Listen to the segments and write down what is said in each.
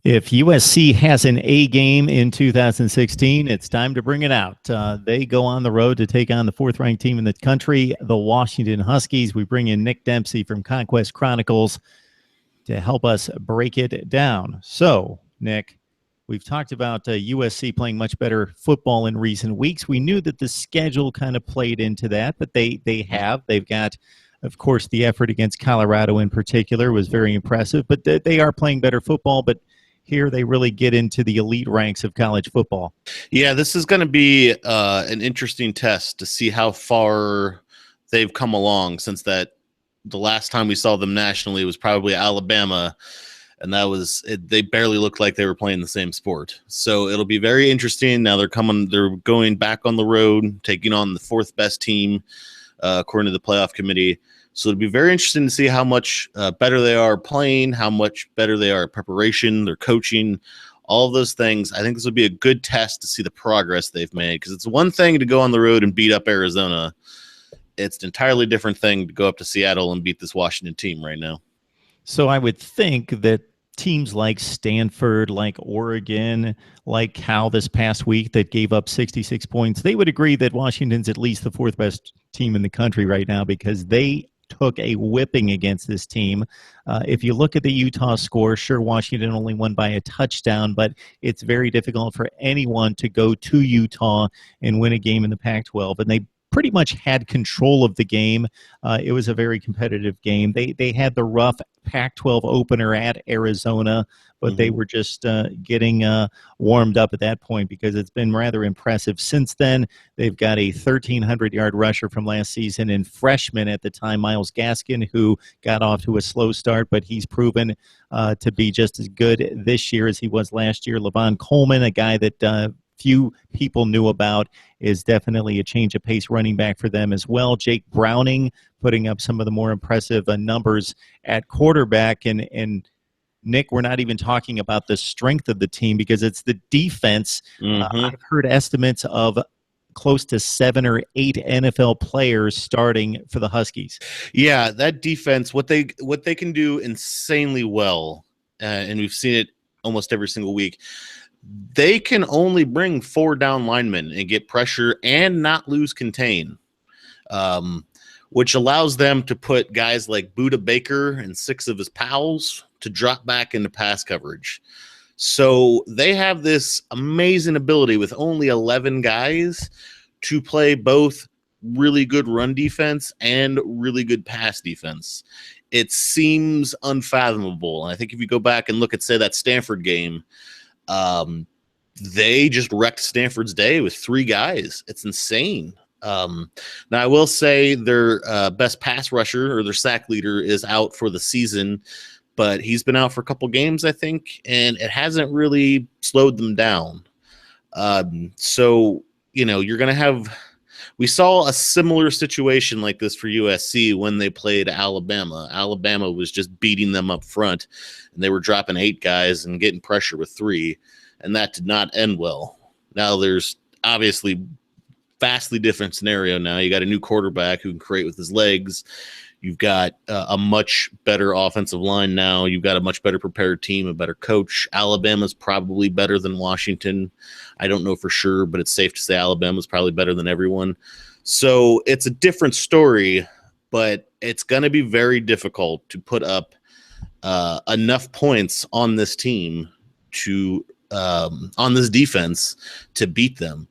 If USC has an A game in 2016, it's time to bring it out. They go on the road to take on the fourth-ranked team in the country, the Washington Huskies. We bring in Nick Dempsey from Conquest Chronicles to help us break it down. So, Nick, we've talked about USC playing much better football in recent weeks. We knew that the schedule kind of played into that, but they've got, of course, the effort against Colorado in particular was very impressive, but they are playing better football, but here they really get into the elite ranks of college football. Yeah, this is going to be an interesting test to see how far they've come along since the last time we saw them nationally was probably Alabama, and they barely looked like they were playing the same sport. So it'll be very interesting. Now they're going back on the road, taking on the fourth best team according to the playoff committee. So it'll be very interesting to see how much better they are playing, how much better they are at preparation, their coaching, all of those things. I think this will be a good test to see the progress they've made, because it's one thing to go on the road and beat up Arizona. It's an entirely different thing to go up to Seattle and beat this Washington team right now. So I would think that teams like Stanford, like Oregon, like Cal this past week that gave up 66 points, they would agree that Washington's at least the fourth best team in the country right now, because they took a whipping against this team. If you look at the Utah score, sure, Washington only won by a touchdown, but it's very difficult for anyone to go to Utah and win a game in the Pac-12, and they pretty much had control of the game. It was a very competitive game. They had the rough Pac-12 opener at Arizona, but they were just getting warmed up at that point, because it's been rather impressive since then. They've got a 1,300-yard rusher from last season and freshman at the time, Myles Gaskin, who got off to a slow start, but he's proven to be just as good this year as he was last year. Levon Coleman, a guy that few people knew about, is definitely a change of pace running back for them as well. Jake Browning putting up some of the more impressive numbers at quarterback. And Nick, we're not even talking about the strength of the team, because it's the defense. I've heard estimates of close to 7 or 8 NFL players starting for the Huskies. Yeah, that defense, what they can do insanely well, and we've seen it almost every single week. They can only bring 4 down linemen and get pressure and not lose contain, which allows them to put guys like Budda Baker and 6 of his pals to drop back into pass coverage. So they have this amazing ability with only 11 guys to play both really good run defense and really good pass defense. It seems unfathomable. And I think if you go back and look at, say, that Stanford game, they just wrecked Stanford's day with 3 guys. It's insane. Now, I will say their best pass rusher, or their sack leader, is out for the season, but he's been out for a couple games, I think, and it hasn't really slowed them down. So, you're going to have – we saw a similar situation like this for USC when they played Alabama. Alabama was just beating them up front, and they were dropping 8 guys and getting pressure with 3, and that did not end well. Now there's obviously vastly different scenario now. You got a new quarterback who can create with his legs. You've got a much better offensive line now. You've got a much better prepared team, a better coach. Alabama's probably better than Washington. I don't know for sure, but it's safe to say Alabama's probably better than everyone. So it's a different story, but it's going to be very difficult to put up enough points on this team on this defense to beat them.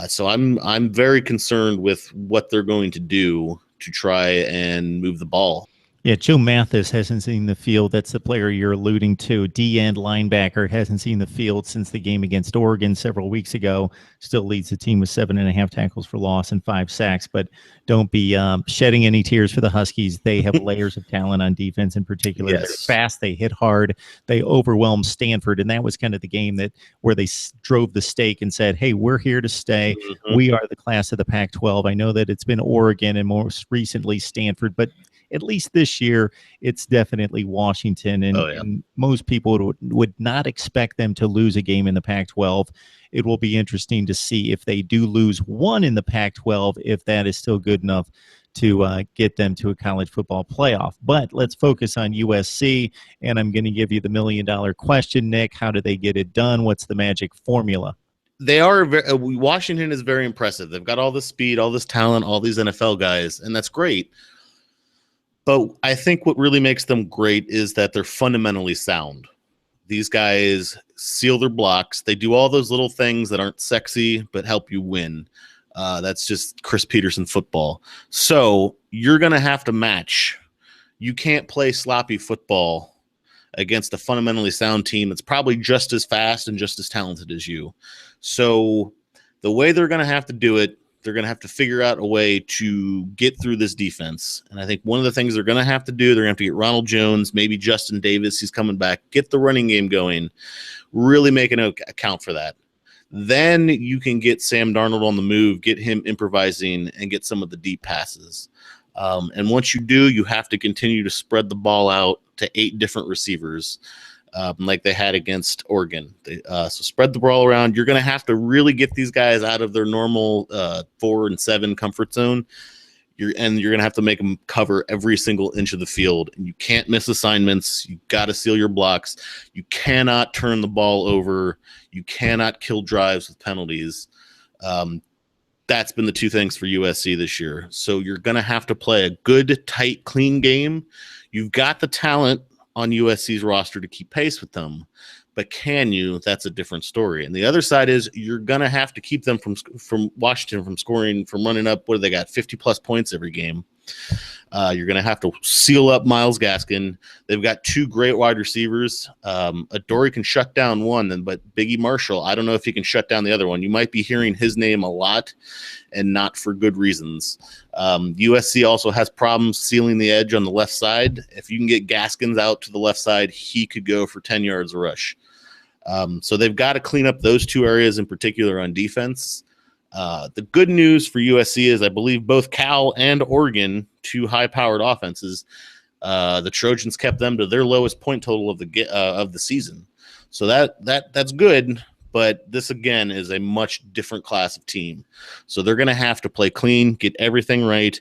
So I'm very concerned with what they're going to do to try and move the ball. Yeah, Joe Mathis hasn't seen the field. That's the player you're alluding to. D-end linebacker hasn't seen the field since the game against Oregon several weeks ago. Still leads the team with 7.5 tackles for loss and 5 sacks. But don't be shedding any tears for the Huskies. They have layers of talent on defense in particular. Yes. They're fast. They hit hard. They overwhelmed Stanford. And that was kind of the game where they drove the stake and said, hey, we're here to stay. We are the class of the Pac-12. I know that it's been Oregon and most recently Stanford, but at least this year, it's definitely Washington, and most people would not expect them to lose a game in the Pac-12. It will be interesting to see if they do lose one in the Pac-12, if that is still good enough to get them to a college football playoff. But let's focus on USC, and I'm going to give you the $1 million question, Nick. How do they get it done? What's the magic formula? They are Washington is very impressive. They've got all this speed, all this talent, all these NFL guys, and that's great. But I think what really makes them great is that they're fundamentally sound. These guys seal their blocks. They do all those little things that aren't sexy but help you win. That's just Chris Peterson football. So you're going to have to match. You can't play sloppy football against a fundamentally sound team that's probably just as fast and just as talented as you. So the way they're going to have to do it, they're going to have to figure out a way to get through this defense. And I think one of the things they're going to have to do, they're going to have to get Ronald Jones, maybe Justin Davis, he's coming back, get the running game going, really make an account for that. Then you can get Sam Darnold on the move, get him improvising, and get some of the deep passes. And once you do, you have to continue to spread the ball out to 8 different receivers, like they had against Oregon. So spread the ball around. You're going to have to really get these guys out of their normal 4 and 7 comfort zone. You're going to have to make them cover every single inch of the field. And you can't miss assignments. You got to seal your blocks. You cannot turn the ball over. You cannot kill drives with penalties. That's been the 2 things for USC this year. So you're going to have to play a good, tight, clean game. You've got the talent on USC's roster to keep pace with them, but can you? That's a different story. And the other side is you're going to have to keep them from Washington from scoring, from running up. What do they got? 50-plus points every game. You're going to have to seal up Myles Gaskin. They've got 2 great wide receivers. Adoree can shut down one, but Biggie Marshall, I don't know if he can shut down the other one. You might be hearing his name a lot, and not for good reasons. USC also has problems sealing the edge on the left side. If you can get Gaskins out to the left side, he could go for 10 yards a rush. So they've got to clean up those 2 areas in particular on defense. The good news for USC is I believe both Cal and Oregon, 2 high-powered offenses, the Trojans kept them to their lowest point total of the season. So that's good, but this, again, is a much different class of team. So they're going to have to play clean, get everything right,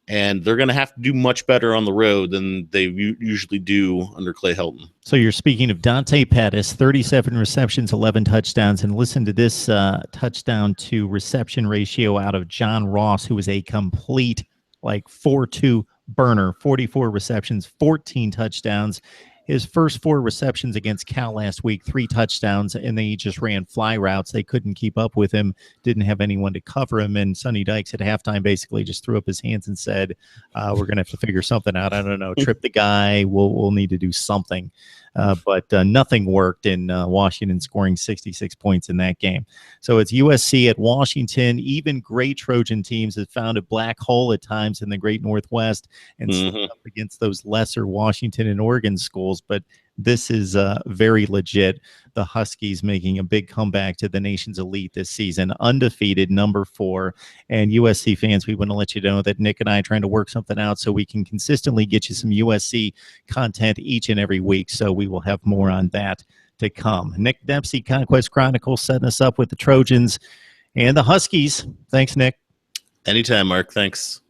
and they're going to have to do much better on the road than they usually do under Clay Helton. So you're speaking of Dante Pettis, 37 receptions, 11 touchdowns, and listen to this touchdown to reception ratio out of John Ross, who was a complete 4-2 burner, 44 receptions, 14 touchdowns. His first 4 receptions against Cal last week, 3 touchdowns, and they just ran fly routes. They couldn't keep up with him, didn't have anyone to cover him, and Sonny Dykes at halftime basically just threw up his hands and said, we're going to have to figure something out. I don't know, trip the guy. We'll need to do something. But nothing worked in Washington scoring 66 points in that game. So it's USC at Washington. Even great Trojan teams have found a black hole at times in the great Northwest and slipped up against those lesser Washington and Oregon schools. But this is very legit. The Huskies making a big comeback to the nation's elite this season, undefeated, number 4. And USC fans, we want to let you know that Nick and I are trying to work something out so we can consistently get you some USC content each and every week. So we will have more on that to come. Nick Dempsey, Conquest Chronicles, setting us up with the Trojans and the Huskies. Thanks, Nick. Anytime, Mark. Thanks.